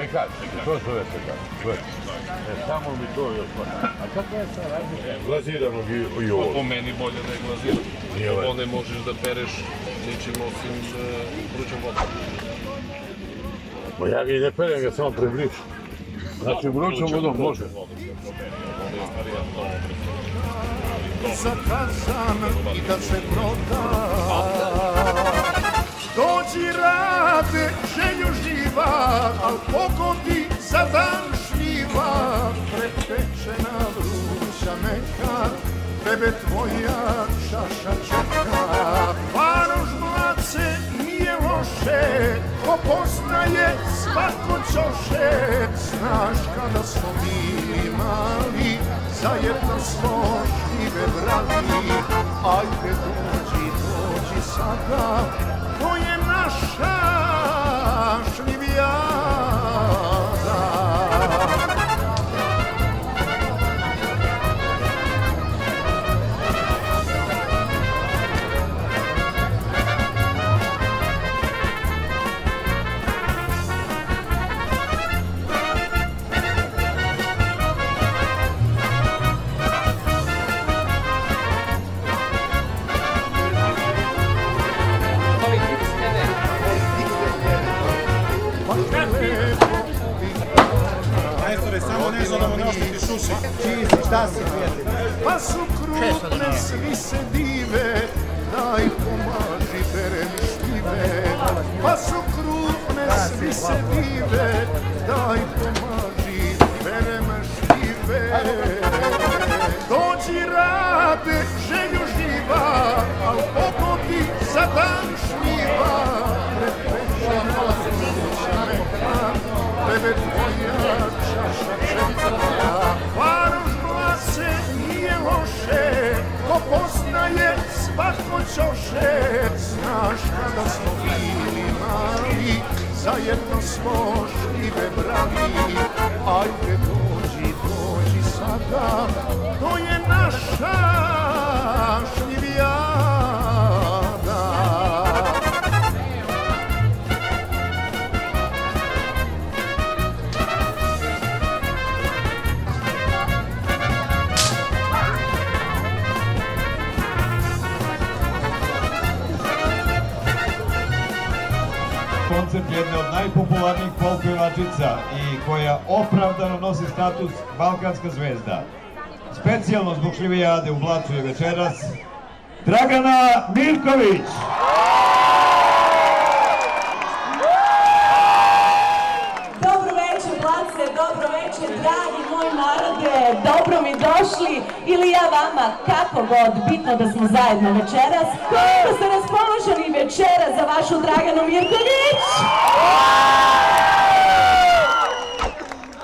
Sekač, to zove sekač. Samo mi to još pa. A kako je sad razlika glaziranog i ovo? Po meni bolje da je glazirano. Ovo ne možeš da pereš ničim osim vrućom vodom. Ma ja ga i ne perem, ga samo prebližu. Znači vrućom vodom može. Zakazan i da se proda, dođi rade želju živa, al pogodi za dan šljiva. Prepečena vruća neka, tebe tvoja čaša čeka. Varoš mlace nije loše, ko poznaje svako ćoše. Znaš kada smo bili mali, zajedno smo žive brali. Ajde dođi sada, to je naša šljivijada. Pa su krupne, svi se dive, daj pomaži, berem šljive. Pa su krupne, svi se dive, daj pomaži, berem šljive. Dođi rade želju živa, al pogodi za dan šljiva. Prepečena vruća neka, tebe tvoja čaša čeka. Varoš mlace nije loše, ko poznaje svako ćoše. Znaš kada smo bili mali, zajedno smo šljive brali. Ajde dođi sada, to je naša šljivijada. Koncept jedne od najpopularnijih folk pevačica i koja opravdano nosi status balkanska zvezda. Specijalno zbog šljivijade u Blacu je večeras Dragana Mirković. Dobro večer Blace, dobro večer dragi moji narode, dobro mi došli ili ja vama, kako god, bitno da smo zajedno večeras. Koliko ste raspoloženi večeras za vašu Draganu Mirković?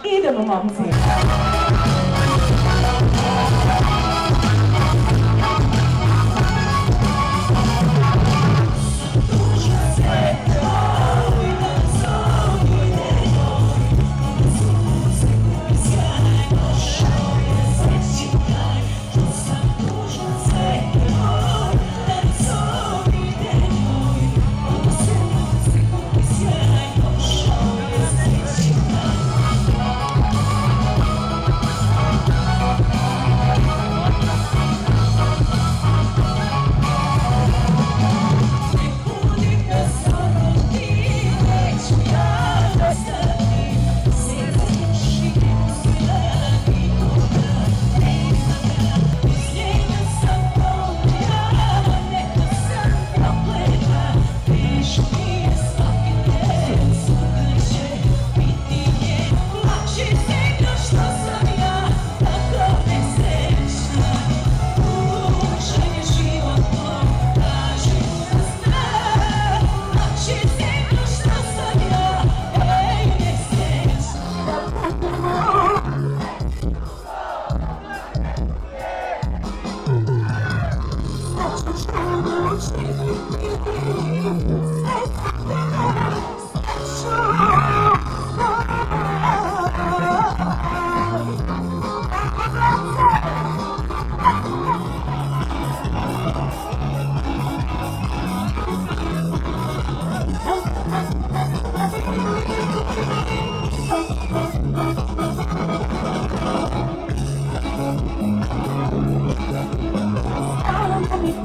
Idemo momci.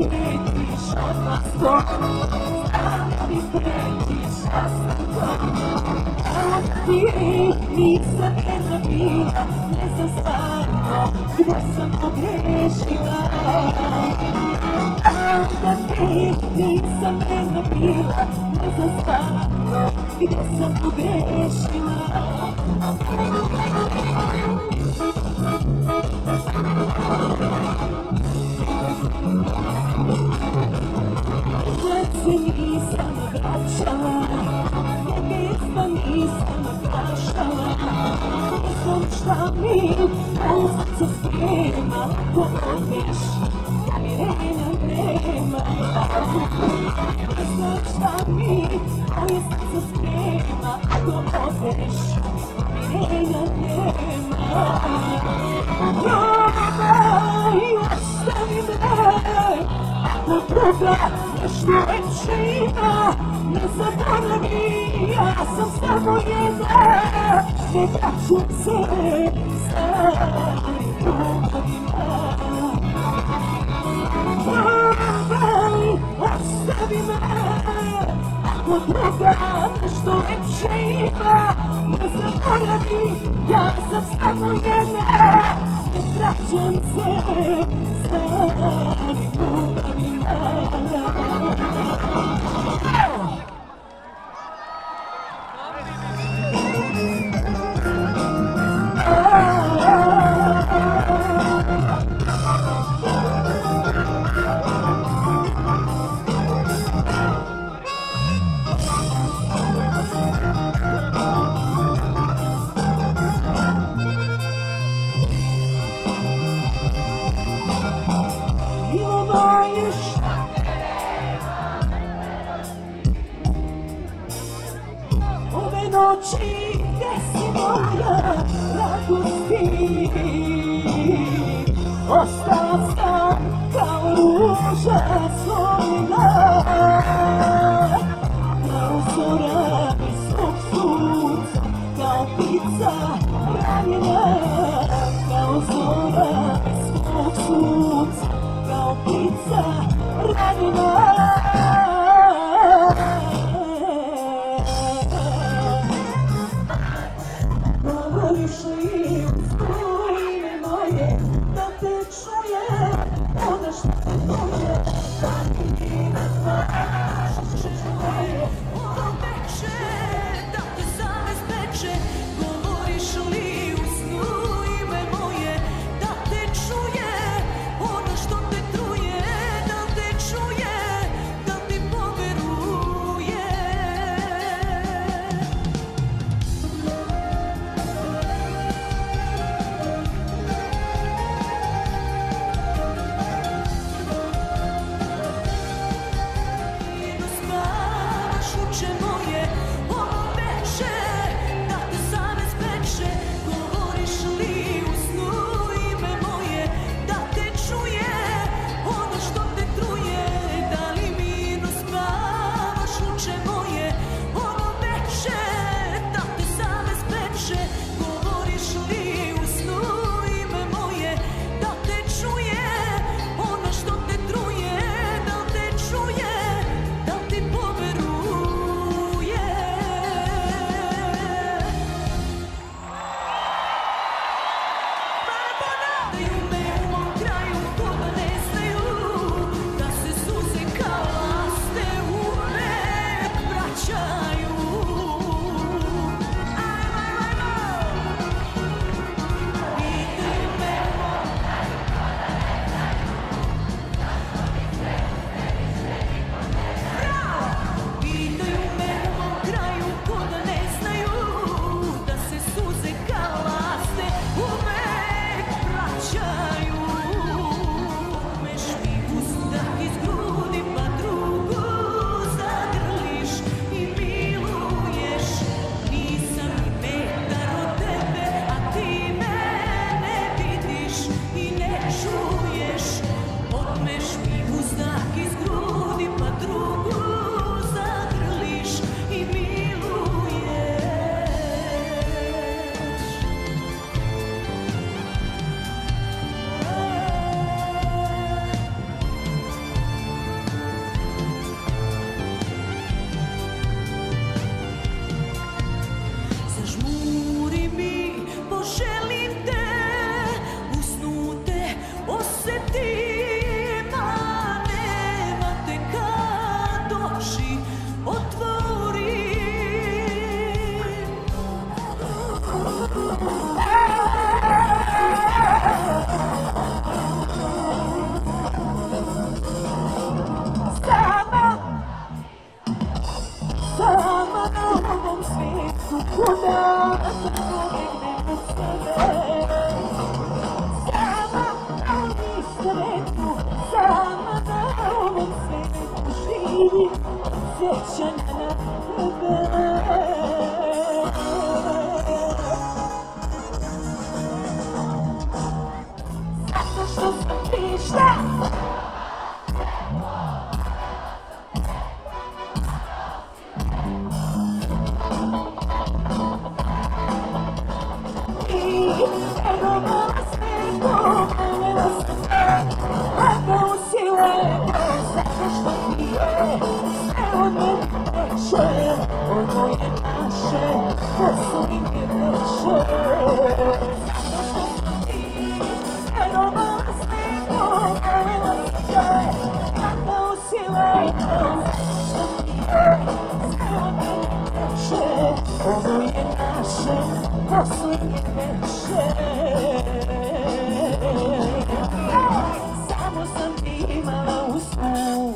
pretiš odmah zbog. Da mi pretiš, ja sam to. A ti nisam jedna bila, ne znam stvarno gdje sam pogrešila. Da ti nisam jedna bila, ne znam stvarno gdje sam pogrešila. Kad se nisam vraćala, pjesma nisam praštala, ne znam šta mi u srcu sprema, ko odeš, pomirenja nema. Ne znam šta mi moje srce sprema, ko odeš, pomirenja nema. Ljubav, ostavi me, ako druga nešto veće ima, ne zaboravi, ja sam samo jedna, ne vraćam se starim ljubavima. Ljubav, ostavi me, ako druga nešto veće ima, ne zaboravi, ja sam samo jedna, ne vraćam se starim ljubavima. Noći gdje si moja radosti, ostala sam kao ruža solina, kao zora svog sunca, kao ptica ranjena, kao zora svog sunca, kao ptica ranjena. Govoriš li u ime moje, da te čuje, onda što te dođe, da ti ime tvoje. Samo sam imala u snu,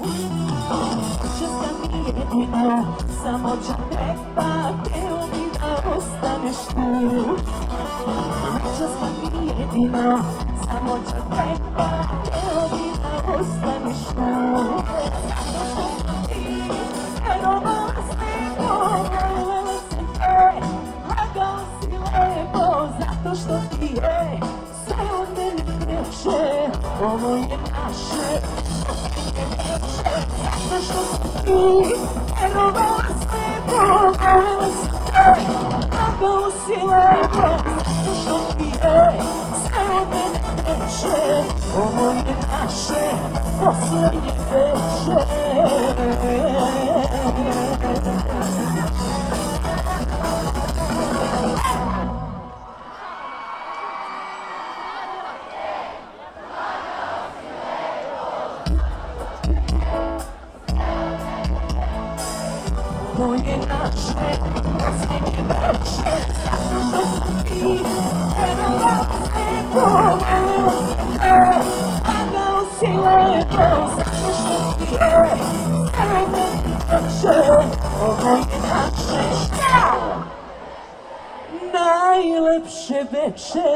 što sam mi jedino, samo da treba, teo mi da ostaneš tu. Što sam mi jedino, samo da treba, teo mi da ostaneš tu. Zato što sam ti, vjerovala sve to, voljela sam te, lagao si lepo, zato što ti je sve od mene preče, ovo je naše, zato što sam ti, vjerovala sve to, voljela sam te, lagao si lepo, zato što ti je sve od mene preče, ovo je naše, poslednje veče. Ovo je naše, posljednje veče, zato što sam ti, vjerovala sve to, voljela sam te, lagao si lepo, zato što ti je sve od mene preče, ovo je naše, najlepše veče.